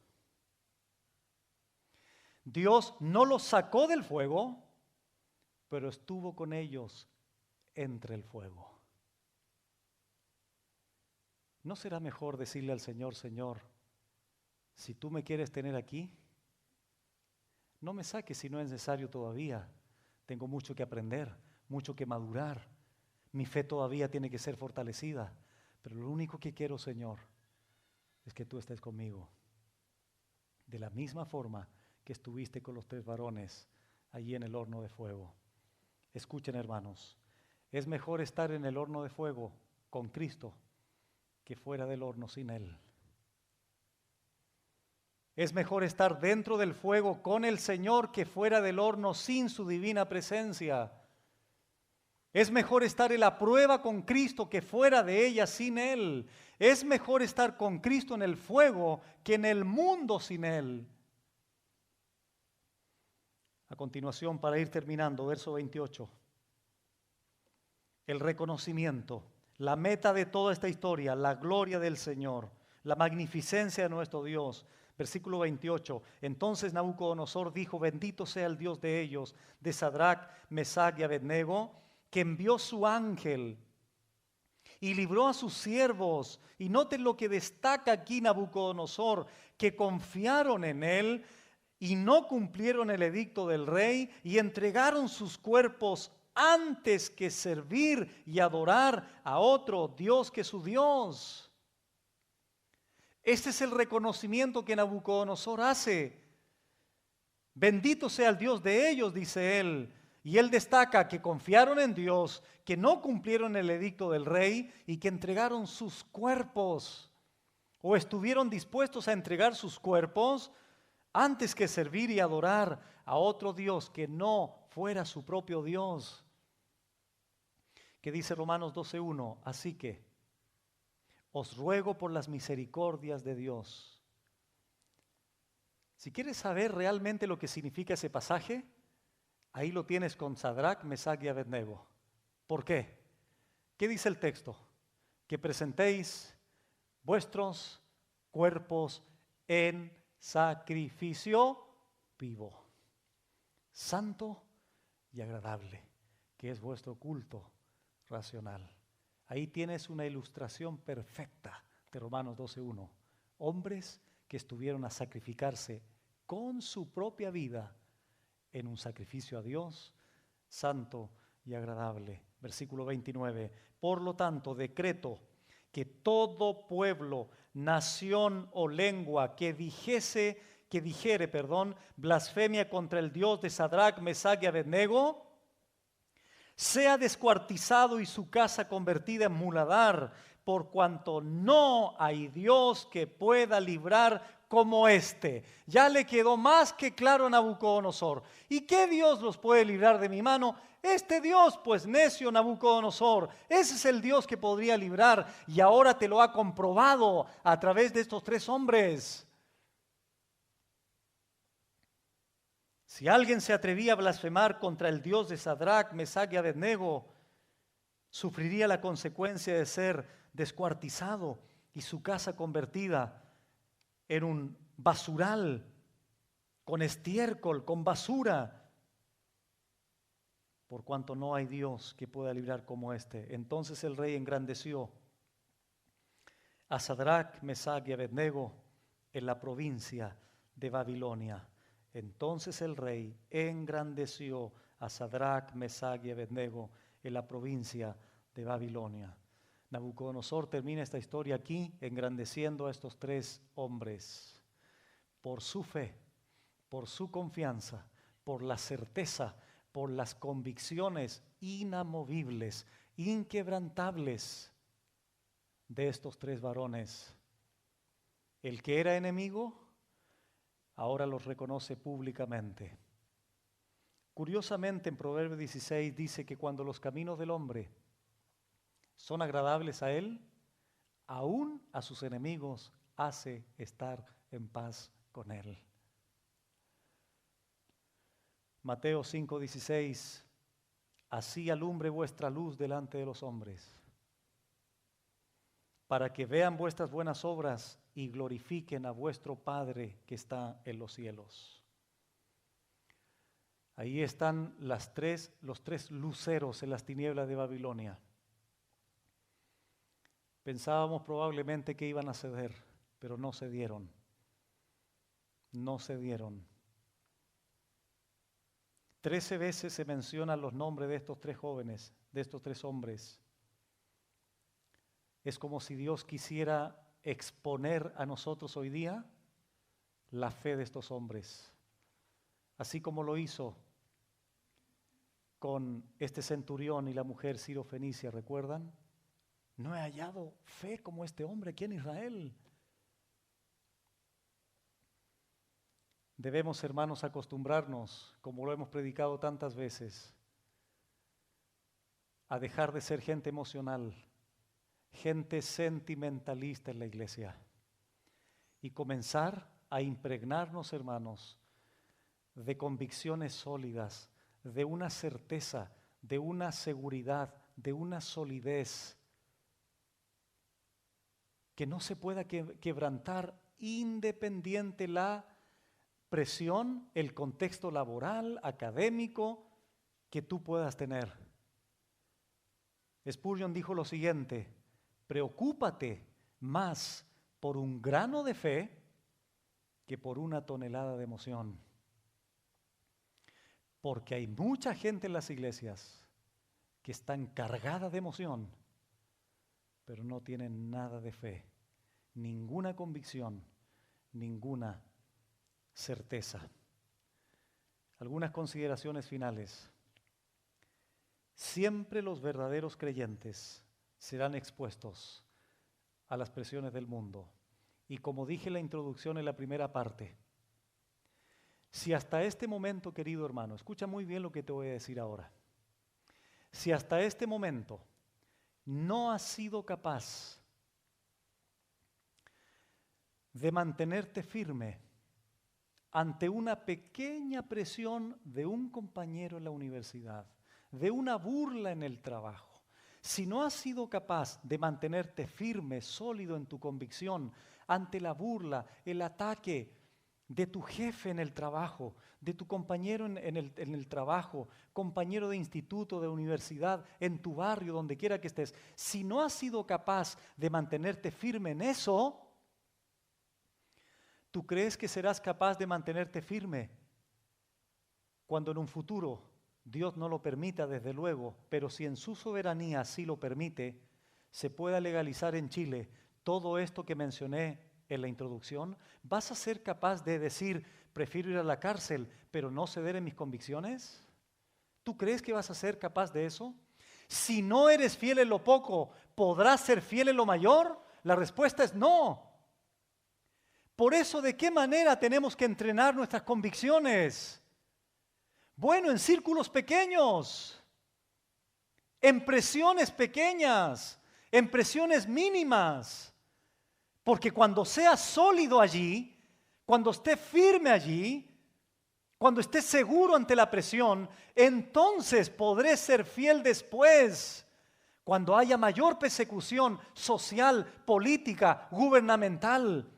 Dios no los sacó del fuego, pero estuvo con ellos entre el fuego. ¿No será mejor decirle al Señor, Señor, si tú me quieres tener aquí, no me saques si no es necesario todavía? Tengo mucho que aprender, mucho que madurar. Mi fe todavía tiene que ser fortalecida. Pero lo único que quiero, Señor, es que tú estés conmigo. De la misma forma que estuviste con los 3 varones allí en el horno de fuego. Escuchen, hermanos, es mejor estar en el horno de fuego con Cristo que fuera del horno sin Él. Es mejor estar dentro del fuego con el Señor que fuera del horno sin su divina presencia. Es mejor estar en la prueba con Cristo que fuera de ella sin Él. Es mejor estar con Cristo en el fuego que en el mundo sin Él. A continuación, para ir terminando, verso 28. El reconocimiento, la meta de toda esta historia, la gloria del Señor, la magnificencia de nuestro Dios. Versículo 28. Entonces Nabucodonosor dijo, bendito sea el Dios de ellos, de Sadrac, Mesach y Abednego, que envió su ángel y libró a sus siervos. Y noten lo que destaca aquí Nabucodonosor, que confiaron en él y no cumplieron el edicto del rey y entregaron sus cuerpos antes que servir y adorar a otro Dios que su Dios. Este es el reconocimiento que Nabucodonosor hace. Bendito sea el Dios de ellos, dice él. Y él destaca que confiaron en Dios, que no cumplieron el edicto del rey y que entregaron sus cuerpos o estuvieron dispuestos a entregar sus cuerpos antes que servir y adorar a otro Dios que no fuera su propio Dios. Que dice Romanos 12:1, así que os ruego por las misericordias de Dios. Si quieres saber realmente lo que significa ese pasaje, ahí lo tienes con Sadrac, Mesach y Abednego. ¿Por qué? ¿Qué dice el texto? Que presentéis vuestros cuerpos en sacrificio vivo, santo y agradable, que es vuestro culto racional. Ahí tienes una ilustración perfecta de Romanos 12:1. Hombres que estuvieron a sacrificarse con su propia vida en un sacrificio a Dios, santo y agradable. Versículo 29. Por lo tanto, decreto que todo pueblo, nación o lengua que dijere, blasfemia contra el Dios de Sadrac, Mesach y Abednego, sea descuartizado y su casa convertida en muladar, por cuanto no hay Dios que pueda librar como este. Ya le quedó más que claro a Nabucodonosor. ¿Y qué Dios los puede librar de mi mano? Este Dios, pues necio Nabucodonosor, ese es el Dios que podría librar y ahora te lo ha comprobado a través de estos 3 hombres. Si alguien se atrevía a blasfemar contra el Dios de Sadrac, Mesach y Abednego, sufriría la consecuencia de ser descuartizado y su casa convertida en un basural, con estiércol, con basura, por cuanto no hay Dios que pueda librar como este. Entonces el rey engrandeció a Sadrac, Mesach y Abednego en la provincia de Babilonia. Entonces el rey engrandeció a Sadrac, Mesach y Abednego en la provincia de Babilonia. Nabucodonosor termina esta historia aquí engrandeciendo a estos 3 hombres por su fe, por su confianza, por la certeza, por las convicciones inamovibles, inquebrantables de estos tres varones. El que era enemigo, ahora los reconoce públicamente. Curiosamente, en Proverbios 16 dice que cuando los caminos del hombre son agradables a él, aún a sus enemigos hace estar en paz con él. Mateo 5:16, así alumbre vuestra luz delante de los hombres, para que vean vuestras buenas obras y glorifiquen a vuestro Padre que está en los cielos. Ahí están los tres luceros en las tinieblas de Babilonia. Pensábamos probablemente que iban a ceder, pero no cedieron. No cedieron. 13 veces se mencionan los nombres de estos tres jóvenes, de estos tres hombres. Es como si Dios quisiera exponer a nosotros hoy día la fe de estos hombres. Así como lo hizo con este centurión y la mujer Sirofenicia, ¿recuerdan? No he hallado fe como este hombre aquí en Israel. Debemos, hermanos, acostumbrarnos, como lo hemos predicado tantas veces, a dejar de ser gente emocional, gente sentimentalista en la iglesia y comenzar a impregnarnos, hermanos, de convicciones sólidas, de una certeza, de una seguridad, de una solidez que no se pueda quebrantar independiente la presión, el contexto laboral, académico que tú puedas tener. Spurgeon dijo lo siguiente: preocúpate más por un grano de fe que por una tonelada de emoción. Porque hay mucha gente en las iglesias que están cargadas de emoción, pero no tienen nada de fe, ninguna convicción, ninguna certeza. Algunas consideraciones finales. Siempre los verdaderos creyentes serán expuestos a las presiones del mundo. Y como dije en la introducción en la primera parte, si hasta este momento, querido hermano, escucha muy bien lo que te voy a decir ahora. Si hasta este momento no has sido capaz de mantenerte firme ante una pequeña presión de un compañero en la universidad, de una burla en el trabajo, si no has sido capaz de mantenerte firme, sólido en tu convicción ante la burla, el ataque de tu jefe en el trabajo, de tu compañero en el trabajo, compañero de instituto, de universidad, en tu barrio, donde quiera que estés, si no has sido capaz de mantenerte firme en eso, ¿tú crees que serás capaz de mantenerte firme cuando en un futuro Dios no lo permita, desde luego, pero si en su soberanía sí lo permite, se pueda legalizar en Chile todo esto que mencioné en la introducción? ¿Vas a ser capaz de decir, prefiero ir a la cárcel, pero no ceder en mis convicciones? ¿Tú crees que vas a ser capaz de eso? Si no eres fiel en lo poco, ¿podrás ser fiel en lo mayor? La respuesta es no. Por eso, ¿de qué manera tenemos que entrenar nuestras convicciones? Bueno, en círculos pequeños, en presiones pequeñas, en presiones mínimas. Porque cuando seas sólido allí, cuando estés firme allí, cuando estés seguro ante la presión, entonces podré ser fiel después, cuando haya mayor persecución social, política, gubernamental.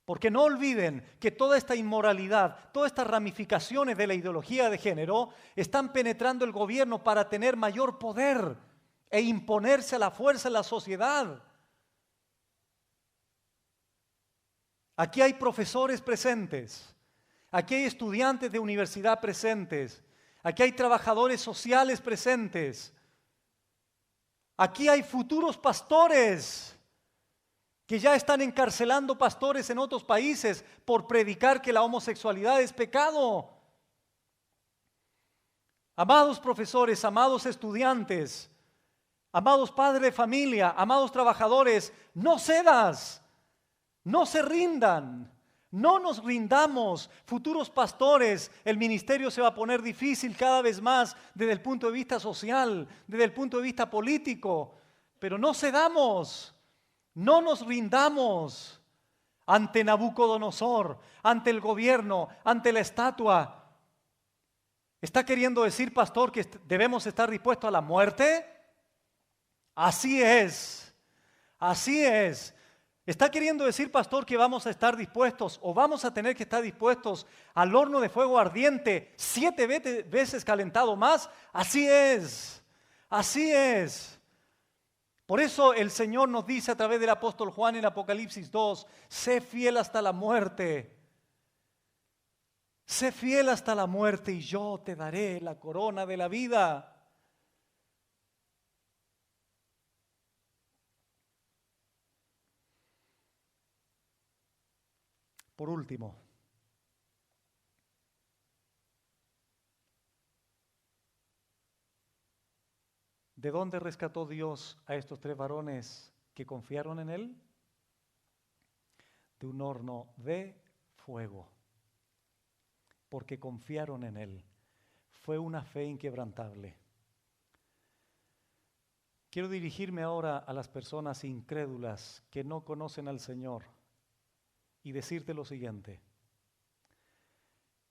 Porque no olviden que toda esta inmoralidad, todas estas ramificaciones de la ideología de género están penetrando el gobierno para tener mayor poder e imponerse a la fuerza en la sociedad. Aquí hay profesores presentes, aquí hay estudiantes de universidad presentes, aquí hay trabajadores sociales presentes, aquí hay futuros pastores que ya están encarcelando pastores en otros países por predicar que la homosexualidad es pecado. Amados profesores, amados estudiantes, amados padres de familia, amados trabajadores, no cedas, no se rindan, no nos rindamos. Futuros pastores, el ministerio se va a poner difícil cada vez más desde el punto de vista social, desde el punto de vista político, pero no cedamos, no nos rindamos ante Nabucodonosor, ante el gobierno, ante la estatua. ¿Está queriendo decir, pastor, que debemos estar dispuestos a la muerte? Así es, así es. ¿Está queriendo decir, pastor, que vamos a estar dispuestos o vamos a tener que estar dispuestos al horno de fuego ardiente 7 veces calentado más? Así es, así es. Por eso el Señor nos dice a través del apóstol Juan en Apocalipsis 2, sé fiel hasta la muerte. Sé fiel hasta la muerte y yo te daré la corona de la vida. Por último, ¿de dónde rescató Dios a estos 3 varones que confiaron en Él? De un horno de fuego, porque confiaron en Él. Fue una fe inquebrantable. Quiero dirigirme ahora a las personas incrédulas que no conocen al Señor y decirte lo siguiente.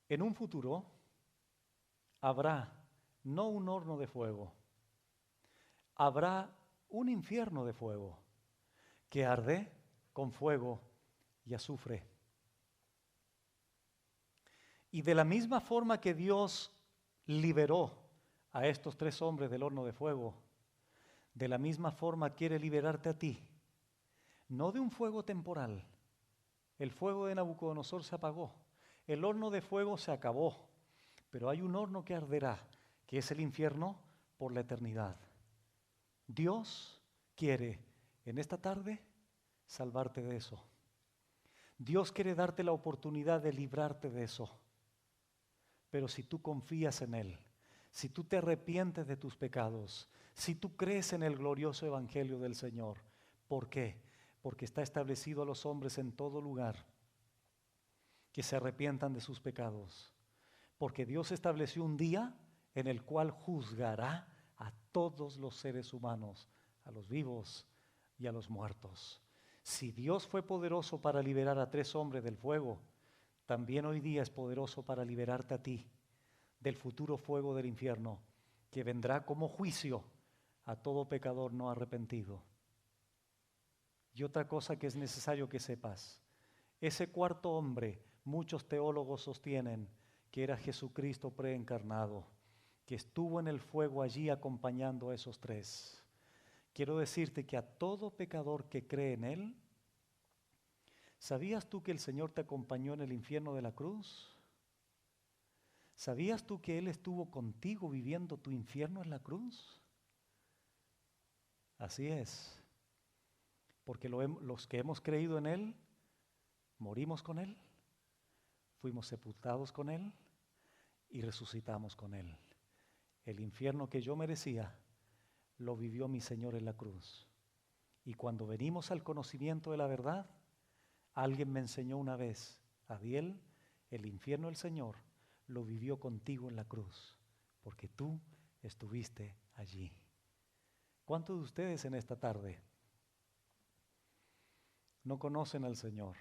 En un futuro habrá no un horno de fuego, habrá un infierno de fuego que arde con fuego y azufre. Y de la misma forma que Dios liberó a estos 3 hombres del horno de fuego, de la misma forma quiere liberarte a ti, no de un fuego temporal. El fuego de Nabucodonosor se apagó, el horno de fuego se acabó, pero hay un horno que arderá, que es el infierno por la eternidad. Dios quiere en esta tarde salvarte de eso. Dios quiere darte la oportunidad de librarte de eso. Pero si tú confías en Él, si tú te arrepientes de tus pecados, si tú crees en el glorioso evangelio del Señor, ¿por qué? Porque está establecido a los hombres en todo lugar que se arrepientan de sus pecados. Porque Dios estableció un día en el cual juzgará a todos los seres humanos, a los vivos y a los muertos. Si Dios fue poderoso para liberar a 3 hombres del fuego, también hoy día es poderoso para liberarte a ti del futuro fuego del infierno, que vendrá como juicio a todo pecador no arrepentido. Y otra cosa que es necesario que sepas, ese 4.º hombre, muchos teólogos sostienen que era Jesucristo preencarnado, que estuvo en el fuego allí acompañando a esos 3. Quiero decirte que a todo pecador que cree en Él, ¿sabías tú que el Señor te acompañó en el infierno de la cruz? ¿Sabías tú que Él estuvo contigo viviendo tu infierno en la cruz? Así es, porque los que hemos creído en Él, morimos con Él, fuimos sepultados con Él y resucitamos con Él. El infierno que yo merecía, lo vivió mi Señor en la cruz. Y cuando venimos al conocimiento de la verdad, alguien me enseñó una vez, Adiel, el infierno del Señor lo vivió contigo en la cruz, porque tú estuviste allí. ¿Cuántos de ustedes en esta tarde no conocen al Señor?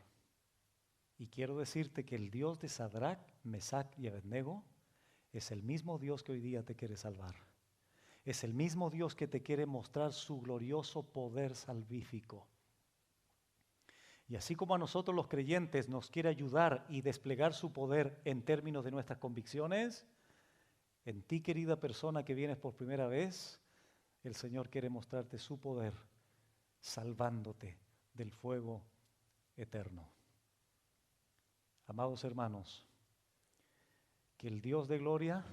Y quiero decirte que el Dios de Sadrach, Mesach y Abednego es el mismo Dios que hoy día te quiere salvar. Es el mismo Dios que te quiere mostrar su glorioso poder salvífico. Y así como a nosotros los creyentes nos quiere ayudar y desplegar su poder en términos de nuestras convicciones, en ti, querida persona que vienes por primera vez, el Señor quiere mostrarte su poder, salvándote del fuego eterno. Amados hermanos, que el Dios de gloria,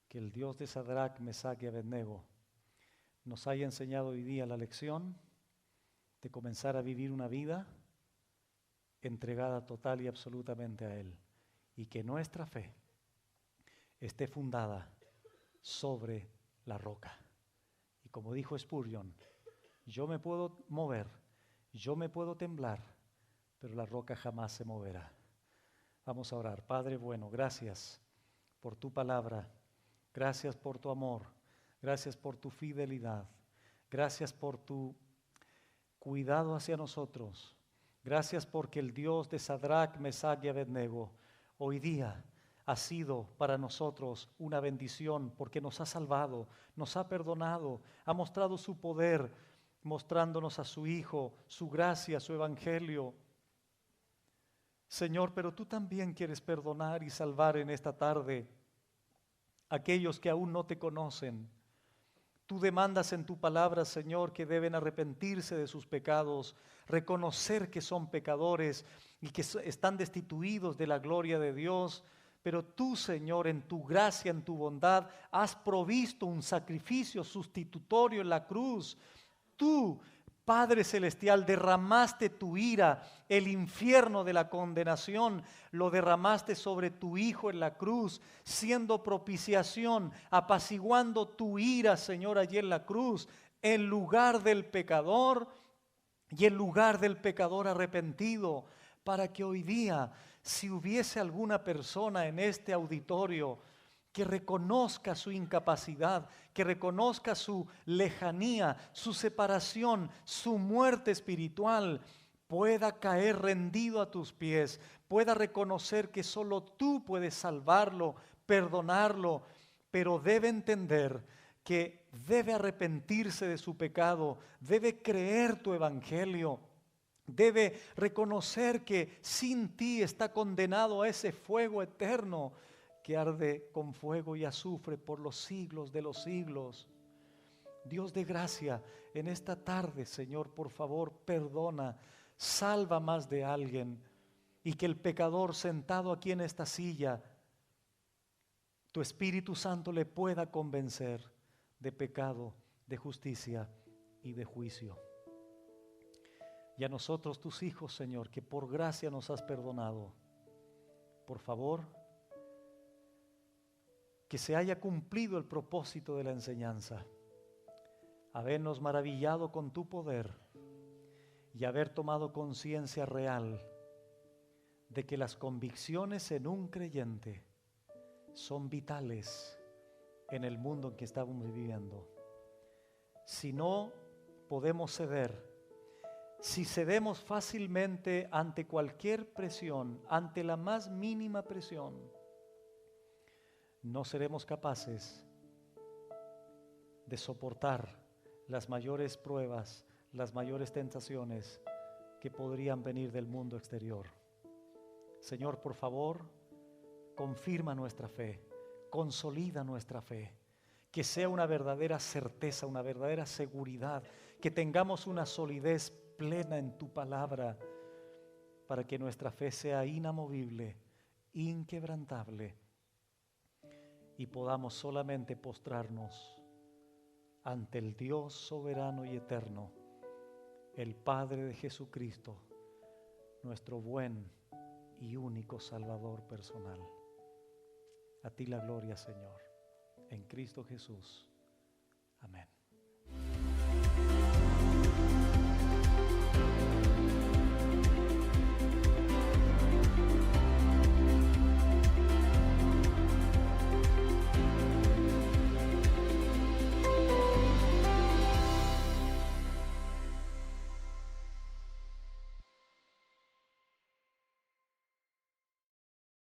que el Dios de Sadrach, Mesach y Abednego nos haya enseñado hoy día la lección de comenzar a vivir una vida entregada total y absolutamente a Él, y que nuestra fe esté fundada sobre la roca. Y como dijo Spurgeon, yo me puedo mover, yo me puedo temblar, pero la roca jamás se moverá. Vamos a orar. Padre bueno, gracias por tu palabra, gracias por tu amor, gracias por tu fidelidad, gracias por tu cuidado hacia nosotros. Gracias porque el Dios de Sadrach, Mesach y Abednego hoy día ha sido para nosotros una bendición porque nos ha salvado, nos ha perdonado, ha mostrado su poder, mostrándonos a su Hijo, su gracia, su evangelio. Señor, pero tú también quieres perdonar y salvar en esta tarde a aquellos que aún no te conocen. Tú demandas en tu palabra, Señor, que deben arrepentirse de sus pecados, reconocer que son pecadores y que están destituidos de la gloria de Dios. Pero tú, Señor, en tu gracia, en tu bondad, has provisto un sacrificio sustitutorio en la cruz. Tú, Padre Celestial, derramaste tu ira, el infierno de la condenación, lo derramaste sobre tu Hijo en la cruz, siendo propiciación, apaciguando tu ira, Señor, allí en la cruz, en lugar del pecador y en lugar del pecador arrepentido, para que hoy día, si hubiese alguna persona en este auditorio que reconozca su incapacidad, que reconozca su lejanía, su separación, su muerte espiritual, pueda caer rendido a tus pies, pueda reconocer que solo tú puedes salvarlo, perdonarlo, pero debe entender que debe arrepentirse de su pecado, debe creer tu evangelio, debe reconocer que sin ti está condenado a ese fuego eterno que arde con fuego y azufre por los siglos de los siglos. Dios de gracia, en esta tarde, Señor, por favor, perdona, salva más de alguien y que el pecador sentado aquí en esta silla, tu Espíritu Santo le pueda convencer de pecado, de justicia y de juicio. Y a nosotros, tus hijos, Señor, que por gracia nos has perdonado, por favor, que se haya cumplido el propósito de la enseñanza, habernos maravillado con tu poder y haber tomado conciencia real de que las convicciones en un creyente son vitales en el mundo en que estamos viviendo. Si no podemos ceder, si cedemos fácilmente ante cualquier presión, ante la más mínima presión, no seremos capaces de soportar las mayores pruebas, las mayores tentaciones que podrían venir del mundo exterior. Señor, por favor, confirma nuestra fe, consolida nuestra fe, que sea una verdadera certeza, una verdadera seguridad, que tengamos una solidez plena en tu palabra, para que nuestra fe sea inamovible, inquebrantable, y podamos solamente postrarnos ante el Dios soberano y eterno, el Padre de Jesucristo, nuestro buen y único Salvador personal. A ti la gloria, Señor, en Cristo Jesús. Amén.